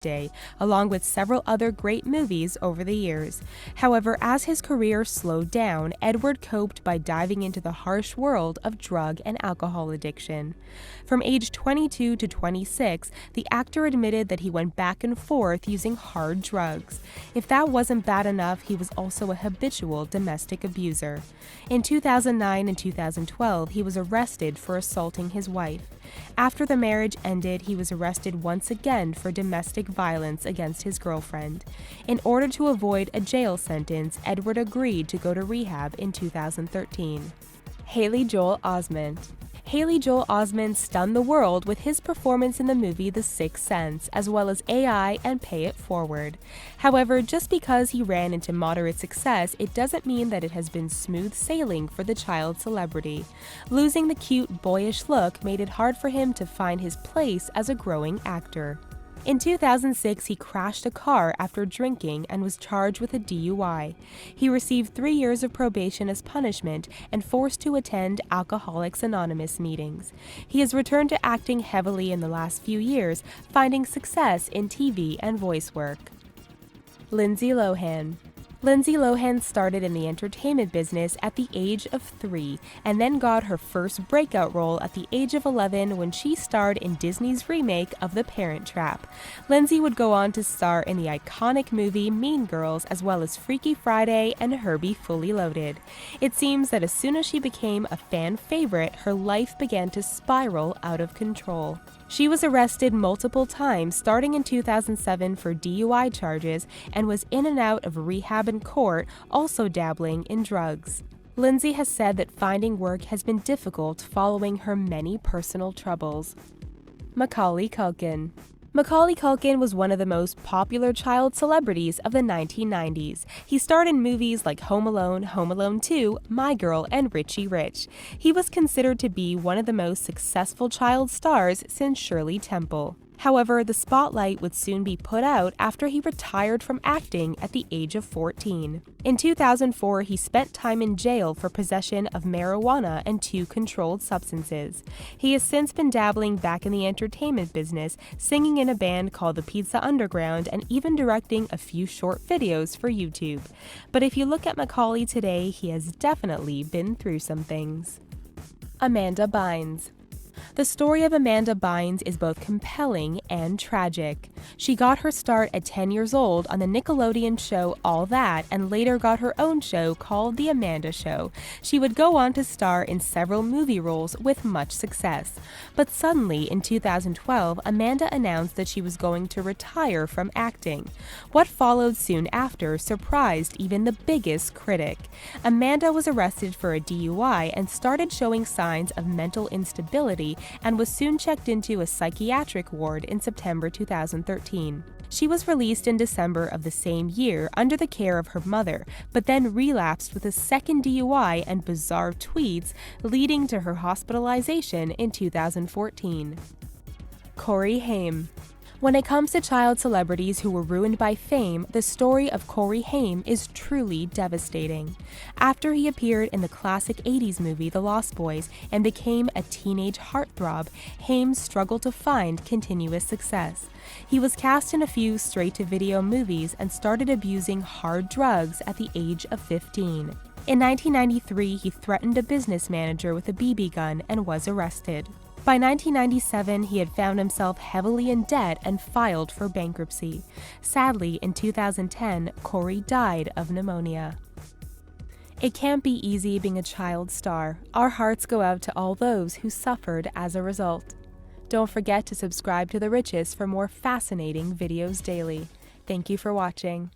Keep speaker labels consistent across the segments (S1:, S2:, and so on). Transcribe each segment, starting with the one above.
S1: Day, along with several other great movies over the years. However, as his career slowed down, Edward coped by diving into the harsh world of drug and alcohol addiction. From age 22 to 26, the actor admitted that he went back and forth using hard drugs. If that wasn't bad enough, he was also a habitual domestic abuser. In 2009 and 2012, he was arrested for assaulting his wife. After the marriage ended, he was arrested once again for domestic violence against his girlfriend. In order to avoid a jail sentence, Edward agreed to go to rehab in 2013. Haley Joel Osment. Haley Joel Osment stunned the world with his performance in the movie The Sixth Sense, as well as AI and Pay It Forward. However, just because he ran into moderate success, it doesn't mean that it has been smooth sailing for the child celebrity. Losing the cute, boyish look made it hard for him to find his place as a growing actor. In 2006, he crashed a car after drinking and was charged with a DUI. He received 3 years of probation as punishment and forced to attend Alcoholics Anonymous meetings. He has returned to acting heavily in the last few years, finding success in TV and voice work. Lindsay Lohan. Lindsay Lohan started in the entertainment business at the age of 3 and then got her first breakout role at the age of 11 when she starred in Disney's remake of The Parent Trap. Lindsay would go on to star in the iconic movie Mean Girls, as well as Freaky Friday and Herbie Fully Loaded. It seems that as soon as she became a fan favorite, her life began to spiral out of control. She was arrested multiple times, starting in 2007 for DUI charges, and was in and out of rehab and court, also dabbling in drugs. Lindsay has said that finding work has been difficult following her many personal troubles. Macaulay Culkin. Macaulay Culkin was one of the most popular child celebrities of the 1990s. He starred in movies like Home Alone 2, My Girl, and Richie Rich. He was considered to be one of the most successful child stars since Shirley Temple. However, the spotlight would soon be put out after he retired from acting at the age of 14. In 2004, he spent time in jail for possession of marijuana and 2 controlled substances. He has since been dabbling back in the entertainment business, singing in a band called the Pizza Underground, and even directing a few short videos for YouTube. But if you look at Macaulay today, he has definitely been through some things. Amanda Bynes. The story of Amanda Bynes is both compelling and tragic. She got her start at 10 years old on the Nickelodeon show All That, and later got her own show called The Amanda Show. She would go on to star in several movie roles with much success. But suddenly, in 2012, Amanda announced that she was going to retire from acting. What followed soon after surprised even the biggest critic. Amanda was arrested for a DUI and started showing signs of mental instability, and was soon checked into a psychiatric ward in September 2013. She was released in December of the same year under the care of her mother, but then relapsed with a second DUI and bizarre tweets, leading to her hospitalization in 2014. Corey Haim. When it comes to child celebrities who were ruined by fame, the story of Corey Haim is truly devastating. After he appeared in the classic 80s movie The Lost Boys and became a teenage heartthrob, Haim struggled to find continuous success. He was cast in a few straight-to-video movies and started abusing hard drugs at the age of 15. In 1993, he threatened a business manager with a BB gun and was arrested. By 1997, he had found himself heavily in debt and filed for bankruptcy. Sadly, in 2010, Corey died of pneumonia. It can't be easy being a child star. Our hearts go out to all those who suffered as a result. Don't forget to subscribe to The Richest for more fascinating videos daily. Thank you for watching.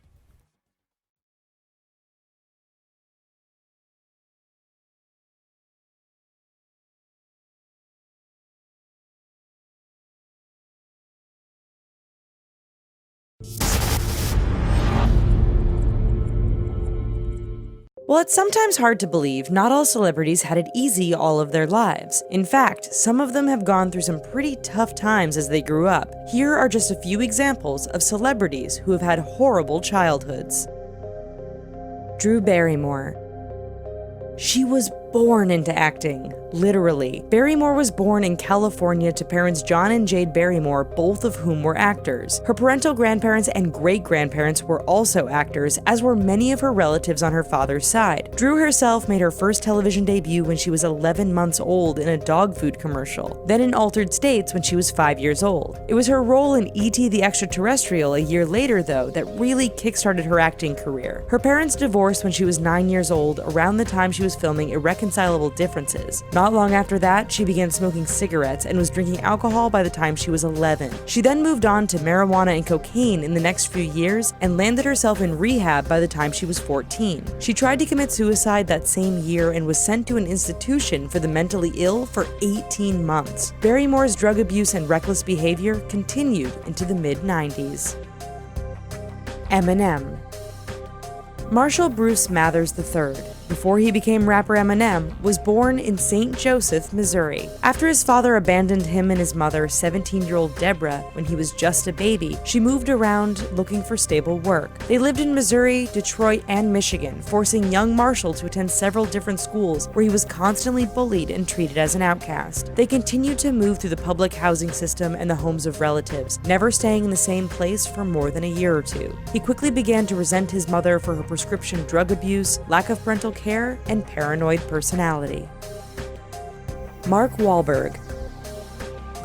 S2: While it's sometimes hard to believe, not all celebrities had it easy all of their lives. In fact, some of them have gone through some pretty tough times as they grew up. Here are just a few examples of celebrities who have had horrible childhoods. Drew Barrymore. She was born into acting, literally. Barrymore was born in California to parents John and Jade Barrymore, both of whom were actors. Her parental grandparents and great-grandparents were also actors, as were many of her relatives on her father's side. Drew herself made her first television debut when she was 11 months old in a dog food commercial, then in Altered States when she was 5 years old. It was her role in E.T. the Extraterrestrial a year later, though, that really kickstarted her acting career. Her parents divorced when she was 9 years old, around the time she was filming Irreconcilable Differences. Not long after that, she began smoking cigarettes and was drinking alcohol by the time she was 11. She then moved on to marijuana and cocaine in the next few years and landed herself in rehab by the time she was 14. She tried to commit suicide that same year and was sent to an institution for the mentally ill for 18 months. Barrymore's drug abuse and reckless behavior continued into the mid-90s. Eminem. Marshall Bruce Mathers III, before he became rapper Eminem, was born in St. Joseph, Missouri. After his father abandoned him and his mother, 17-year-old Deborah, when he was just a baby, she moved around looking for stable work. They lived in Missouri, Detroit, and Michigan, forcing young Marshall to attend several different schools where he was constantly bullied and treated as an outcast. They continued to move through the public housing system and the homes of relatives, never staying in the same place for more than a year or two. He quickly began to resent his mother for her prescription drug abuse, lack of parental care, and paranoid personality. Mark Wahlberg.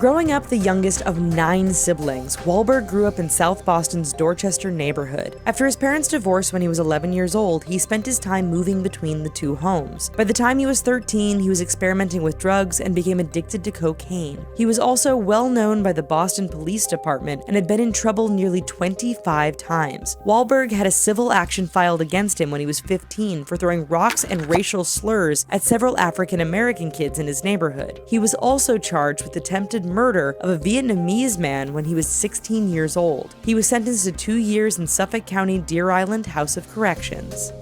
S2: Growing up the youngest of 9 siblings, Wahlberg grew up in South Boston's Dorchester neighborhood. After his parents divorced when he was 11 years old, he spent his time moving between the two homes. By the time he was 13, he was experimenting with drugs and became addicted to cocaine. He was also well known by the Boston Police Department and had been in trouble nearly 25 times. Wahlberg had a civil action filed against him when he was 15 for throwing rocks and racial slurs at several African American kids in his neighborhood. He was also charged with attempted murder of a Vietnamese man when he was 16 years old. He was sentenced to 2 years in Suffolk County Deer Island House of Corrections.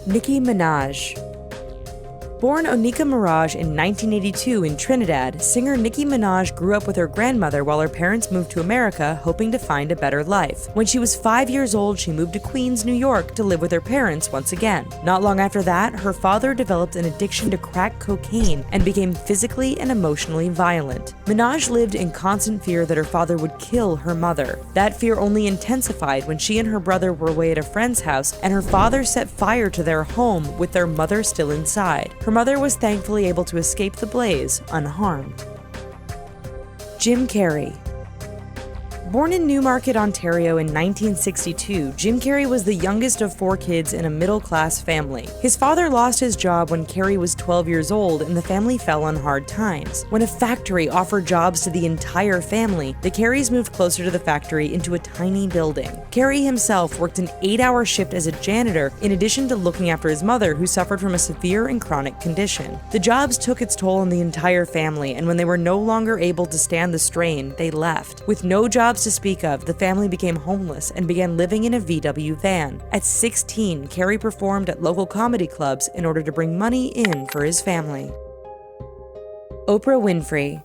S2: Nicki Minaj. Born Onika Mirage in 1982 in Trinidad, singer Nicki Minaj grew up with her grandmother while her parents moved to America, hoping to find a better life. When she was 5 years old, she moved to Queens, New York to live with her parents once again. Not long after that, her father developed an addiction to crack cocaine and became physically and emotionally violent. Minaj lived in constant fear that her father would kill her mother. That fear only intensified when she and her brother were away at a friend's house and her father set fire to their home with their mother still inside. Her mother was thankfully able to escape the blaze unharmed. Jim Carrey. Born in Newmarket, Ontario in 1962, Jim Carrey was the youngest of 4 kids in a middle-class family. His father lost his job when Carrey was 12 years old and the family fell on hard times. When a factory offered jobs to the entire family, the Carreys moved closer to the factory into a tiny building. Carrey himself worked an 8-hour shift as a janitor in addition to looking after his mother, who suffered from a severe and chronic condition. The jobs took its toll on the entire family, and when they were no longer able to stand the strain, they left. With no jobs to speak of, the family became homeless and began living in a VW van. At 16, Carrey performed at local comedy clubs in order to bring money in for his family. Oprah Winfrey.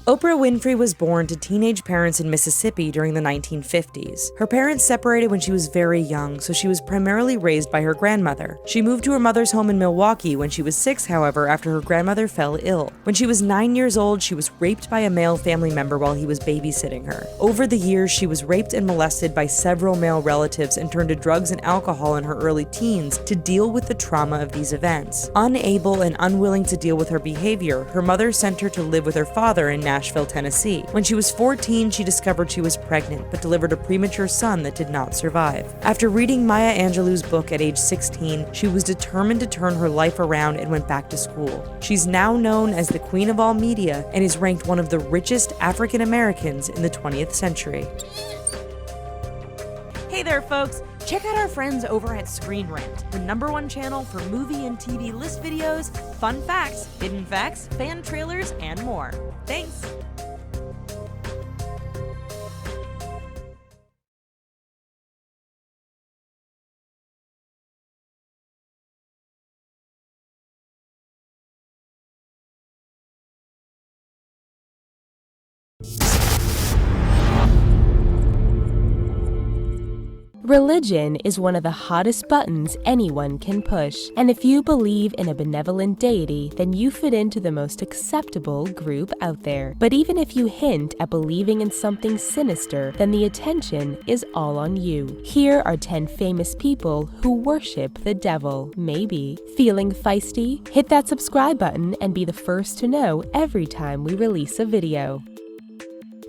S2: Oprah Winfrey was born to teenage parents in Mississippi during the 1950s. Her parents separated when she was very young, so she was primarily raised by her grandmother. She moved to her mother's home in Milwaukee when she was 6, however, after her grandmother fell ill. When she was 9 years old, she was raped by a male family member while he was babysitting her. Over the years, she was raped and molested by several male relatives and turned to drugs and alcohol in her early teens to deal with the trauma of these events. Unable and unwilling to deal with her behavior, her mother sent her to live with her father in Nashville, Tennessee. When she was 14, she discovered she was pregnant, but delivered a premature son that did not survive. After reading Maya Angelou's book at age 16, she was determined to turn her life around and went back to school. She's now known as the Queen of all media and is ranked one of the richest African Americans in the 20th century.
S3: Hey there, folks! Check out our friends over at Screen Rant, the #1 channel for movie and TV list videos, fun facts, hidden facts, fan trailers, and more. Thanks!
S1: Religion is one of the hottest buttons anyone can push, and if you believe in a benevolent deity, then you fit into the most acceptable group out there. But even if you hint at believing in something sinister, then the attention is all on you. Here are 10 famous people who worship the devil. Maybe. Feeling feisty? Hit that subscribe button and be the first to know every time we release a video.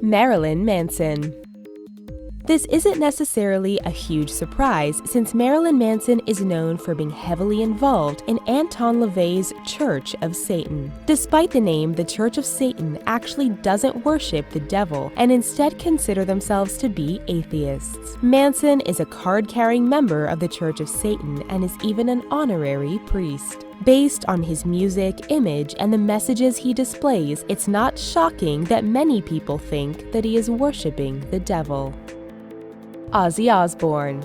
S1: Marilyn Manson. This isn't necessarily a huge surprise, since Marilyn Manson is known for being heavily involved in Anton LaVey's Church of Satan. Despite the name, the Church of Satan actually doesn't worship the devil and instead consider themselves to be atheists. Manson is a card-carrying member of the Church of Satan and is even an honorary priest. Based on his music, image, and the messages he displays, it's not shocking that many people think that he is worshiping the devil. Ozzy Osbourne.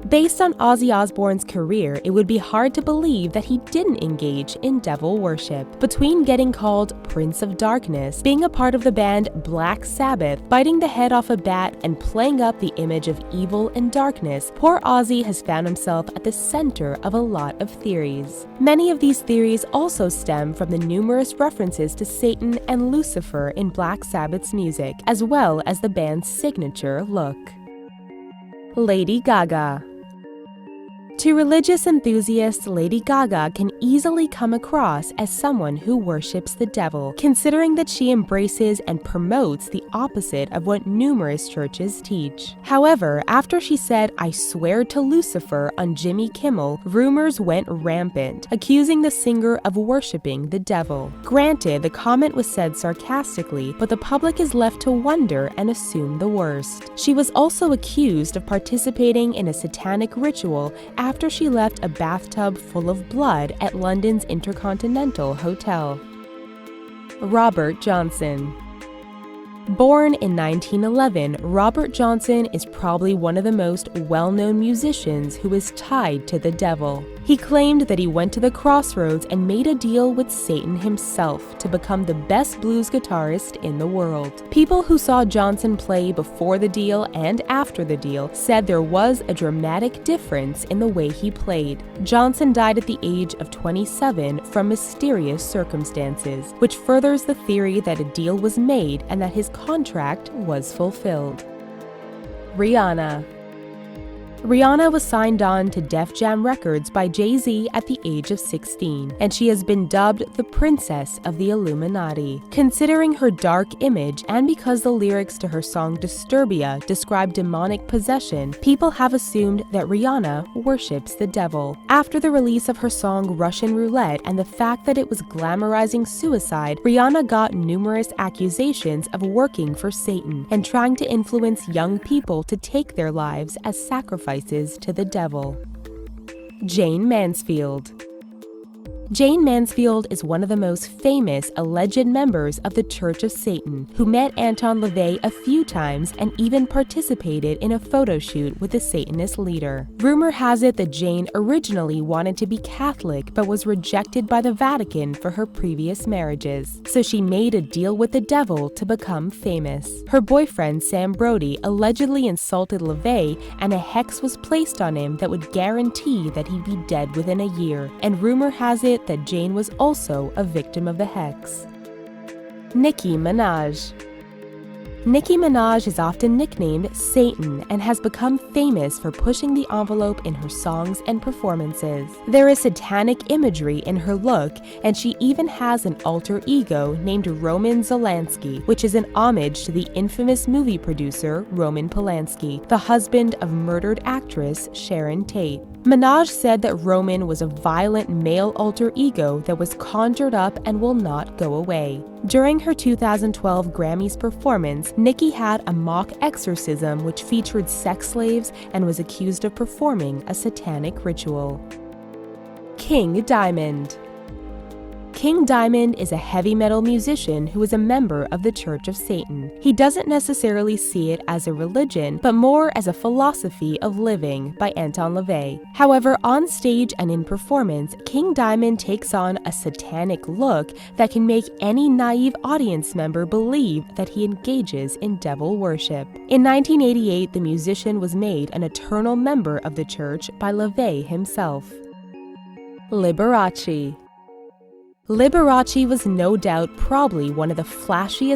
S1: Based on Ozzy Osbourne's career, it would be hard to believe that he didn't engage in devil worship. Between getting called Prince of Darkness, being a part of the band Black Sabbath, biting the head off a bat, and playing up the image of evil and darkness, poor Ozzy has found himself at the center of a lot of theories. Many of these theories also stem from the numerous references to Satan and Lucifer in Black Sabbath's music, as well as the band's signature look. Lady Gaga. To religious enthusiasts, Lady Gaga can easily come across as someone who worships the devil, considering that she embraces and promotes the opposite of what numerous churches teach. However, after she said, "I swear to Lucifer" on Jimmy Kimmel, rumors went rampant, accusing the singer of worshipping the devil. Granted, the comment was said sarcastically, but the public is left to wonder and assume the worst. She was also accused of participating in a satanic ritual after she left a bathtub full of blood at London's Intercontinental Hotel. Robert Johnson. Born in 1911, Robert Johnson is probably one of the most well-known musicians who is tied to the devil. He claimed that he went to the crossroads and made a deal with Satan himself to become the best blues guitarist in the world. People who saw Johnson play before the deal and after the deal said there was a dramatic difference in the way he played. Johnson died at the age of 27 from mysterious circumstances, which furthers the theory that a deal was made and that his contract was fulfilled. Rihanna. Rihanna was signed on to Def Jam Records by Jay-Z at the age of 16, and she has been dubbed the Princess of the Illuminati. Considering her dark image and because the lyrics to her song Disturbia describe demonic possession, people have assumed that Rihanna worships the devil. After the release of her song Russian Roulette and the fact that it was glamorizing suicide, Rihanna got numerous accusations of working for Satan and trying to influence young people to take their lives as sacrifices to the devil. Jane Mansfield. Jane Mansfield is one of the most famous alleged members of the Church of Satan, who met Anton LaVey a few times and even participated in a photo shoot with the Satanist leader. Rumor has it that Jane originally wanted to be Catholic but was rejected by the Vatican for her previous marriages, so she made a deal with the devil to become famous. Her boyfriend Sam Brody allegedly insulted LaVey, and a hex was placed on him that would guarantee that he'd be dead within a year, and rumor has it that Jane was also a victim of the hex. Nicki Minaj. Nicki Minaj is often nicknamed Satan and has become famous for pushing the envelope in her songs and performances. There is satanic imagery in her look, and she even has an alter ego named Roman Zolanski, which is an homage to the infamous movie producer Roman Polanski, the husband of murdered actress Sharon Tate. Minaj said that Roman was a violent male alter ego that was conjured up and will not go away. During her 2012 Grammys performance, Nicki had a mock exorcism which featured sex slaves and was accused of performing a satanic ritual. King Diamond. King Diamond is a heavy metal musician who is a member of the Church of Satan. He doesn't necessarily see it as a religion, but more as a philosophy of living by Anton LaVey. However, on stage and in performance, King Diamond takes on a satanic look that can make any naive audience member believe that he engages in devil worship. In 1988, the musician was made an eternal member of the church by LaVey himself. Liberace. Liberace was no doubt probably one of the flashiest